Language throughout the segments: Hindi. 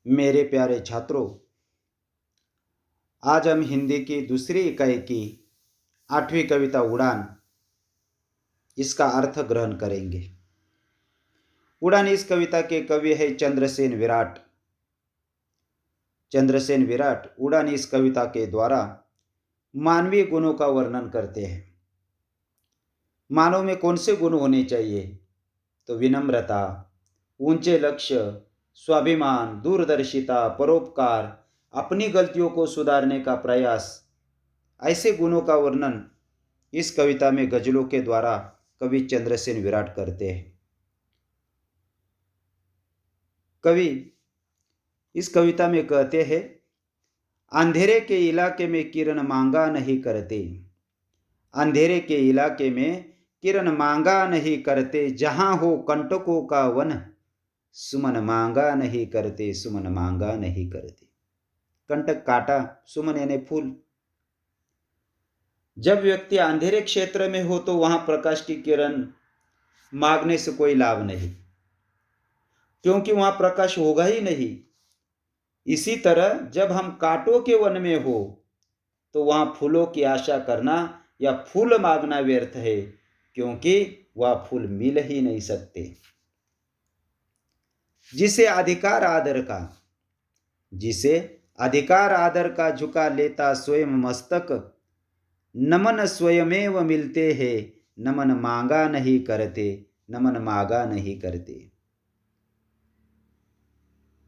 मेरे प्यारे छात्रों, आज हम हिंदी की दूसरी इकाई की 8वीं कविता उड़ान इसका अर्थ ग्रहण करेंगे। उड़ान इस कविता के कवि है चंद्रसेन विराट। चंद्रसेन विराट उड़ान इस कविता के द्वारा मानवीय गुणों का वर्णन करते हैं। मानव में कौन से गुण होने चाहिए? तो विनम्रता, ऊंचे लक्ष्य, स्वाभिमान, दूरदर्शिता, परोपकार, अपनी गलतियों को सुधारने का प्रयास, ऐसे गुणों का वर्णन इस कविता में गजलों के द्वारा कवि चंद्रसेन विराट करते हैं। कवि इस कविता में कहते हैं, अंधेरे के इलाके में किरण मांगा नहीं करते, अंधेरे के इलाके में किरण मांगा नहीं करते, जहां हो कंटकों का वन, सुमन मांगा नहीं करते, सुमन मांगा नहीं करते। कंटक काटा, सुमन यानी फूल। जब व्यक्ति अंधेरे क्षेत्र में हो तो वहां प्रकाश की किरण मांगने से कोई लाभ नहीं, क्योंकि वहां प्रकाश होगा ही नहीं। इसी तरह जब हम कांटों के वन में हो तो वहां फूलों की आशा करना या फूल मांगना व्यर्थ है, क्योंकि वह फूल मिल ही नहीं सकते। जिसे अधिकार आदर का झुका लेता स्वयं मस्तक, नमन स्वयमेव मिलते हैं, नमन मांगा नहीं करते, नमन मांगा नहीं करते।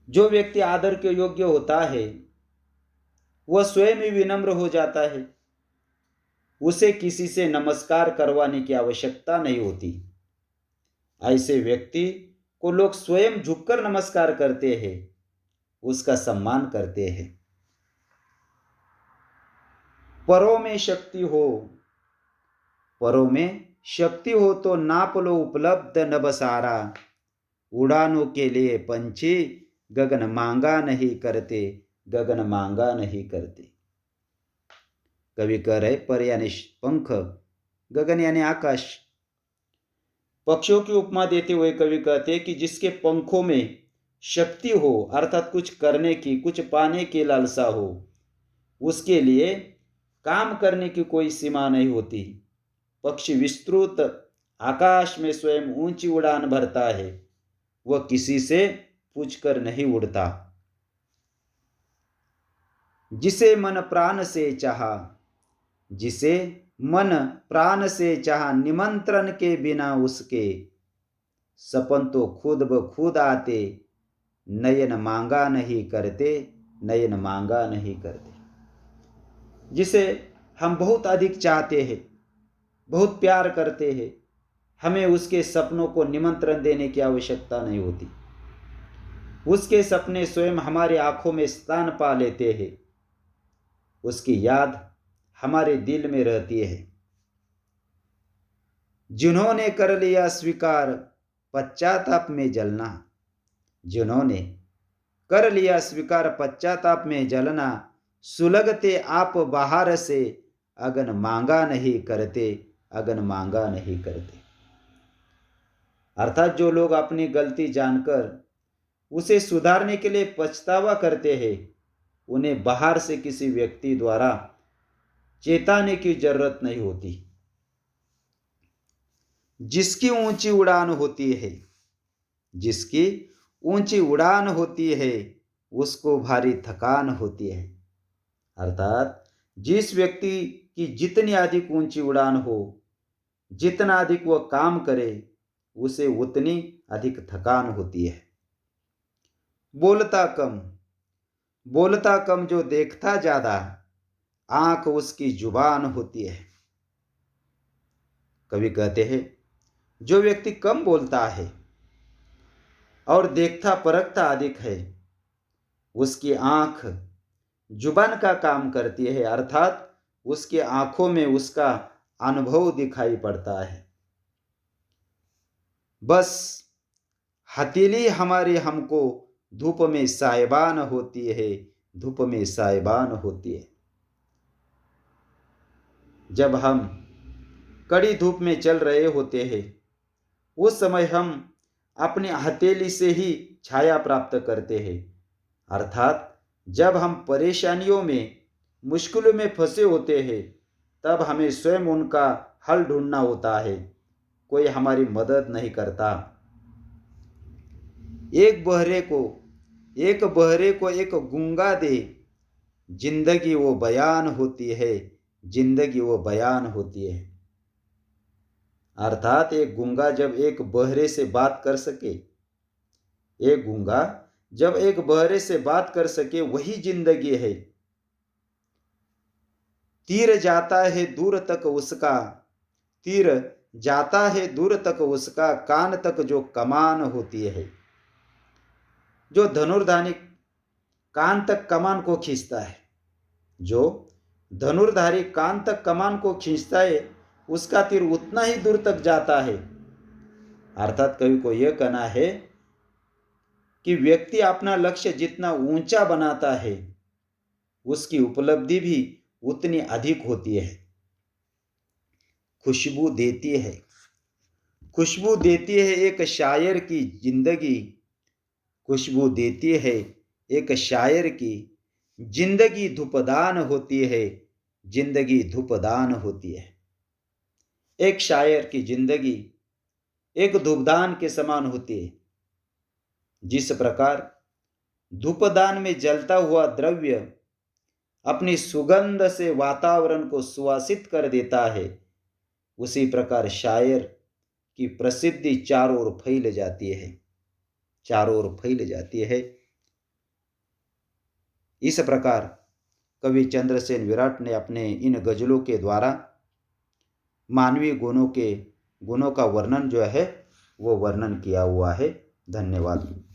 जो व्यक्ति आदर के योग्य होता है वह स्वयं ही विनम्र हो जाता है, उसे किसी से नमस्कार करवाने की आवश्यकता नहीं होती। ऐसे व्यक्ति को लोग स्वयं झुककर नमस्कार करते हैं, उसका सम्मान करते हैं। परों में शक्ति हो तो नाप लो उपलब्ध नभ सारा, उड़ानों के लिए पंछी गगन मांगा नहीं करते, गगन मांगा नहीं करते। कवि कह रहे पर यानी पंख, गगन यानी आकाश। पक्षियों की उपमा देते हुए कवि कहते कि जिसके पंखों में शक्ति हो, अर्थात कुछ करने की, कुछ पाने की लालसा हो, उसके लिए काम करने की कोई सीमा नहीं होती। पक्षी विस्तृत आकाश में स्वयं ऊंची उड़ान भरता है, वह किसी से पूछकर नहीं उड़ता। जिसे मन प्राण से चाहा, निमंत्रण के बिना उसके, सपन तो खुद ब खुद आते, नयन मांगा नहीं करते, नयन मांगा नहीं करते। जिसे हम बहुत अधिक चाहते हैं, बहुत प्यार करते हैं, हमें उसके सपनों को निमंत्रण देने की आवश्यकता नहीं होती। उसके सपने स्वयं हमारी आंखों में स्थान पा लेते हैं, उसकी याद हमारे दिल में रहती है। जिन्होंने कर लिया स्वीकार पश्चाताप में जलना, जिन्होंने कर लिया स्वीकार पश्चाताप में जलना, सुलगते आप बाहर से, अगन मांगा नहीं करते, अगन मांगा नहीं करते। अर्थात जो लोग अपनी गलती जानकर उसे सुधारने के लिए पछतावा करते हैं, उन्हें बाहर से किसी व्यक्ति द्वारा चेताने की जरूरत नहीं होती। जिसकी ऊंची उड़ान होती है, उसको भारी थकान होती है। अर्थात जिस व्यक्ति की जितनी अधिक ऊंची उड़ान हो, जितना अधिक वह काम करे, उसे उतनी अधिक थकान होती है। बोलता कम जो देखता ज्यादा, आंख उसकी जुबान होती है। कवि कहते हैं जो व्यक्ति कम बोलता है और देखता परखता अधिक है, उसकी आंख जुबान का काम करती है, अर्थात उसकी आंखों में उसका अनुभव दिखाई पड़ता है। बस हथेली हमारी हमको धूप में साहिबान होती है, धूप में साहिबान होती है। जब हम कड़ी धूप में चल रहे होते हैं, उस समय हम अपनी हथेली से ही छाया प्राप्त करते हैं, अर्थात जब हम परेशानियों में, मुश्किलों में फंसे होते हैं, तब हमें स्वयं उनका हल ढूंढना होता है। कोई हमारी मदद नहीं करता। एक बहरे को एक गूंगा दे, जिंदगी वो बयान होती है, जिंदगी वो बयान होती है। अर्थात एक गूंगा जब एक बहरे से बात कर सके, एक गूंगा जब एक बहरे से बात कर सके, वही जिंदगी है। तीर जाता है दूर तक उसका, तीर जाता है दूर तक उसका, कान तक जो कमान होती है। जो धनुर्धारी कान तक कमान को खींचता है, जो धनुर्धारी कान तक कमान को खींचता है, उसका तीर उतना ही दूर तक जाता है। अर्थात कवि को यह कहना है कि व्यक्ति अपना लक्ष्य जितना ऊंचा बनाता है, उसकी उपलब्धि भी उतनी अधिक होती है। खुशबू देती है, खुशबू देती है एक शायर की जिंदगी, खुशबू देती है एक शायर की जिंदगी, धूपदान होती है, जिंदगी धूपदान होती है। एक शायर की जिंदगी एक धूपदान के समान होती है। जिस प्रकार धूपदान में जलता हुआ द्रव्य अपनी सुगंध से वातावरण को सुवासित कर देता है, उसी प्रकार शायर की प्रसिद्धि चारों ओर फैल जाती है, चारों ओर फैल जाती है। इस प्रकार कवि चंद्रसेन विराट ने अपने इन गजलों के द्वारा मानवीय गुणों का वर्णन जो है वो वर्णन किया हुआ है। धन्यवाद।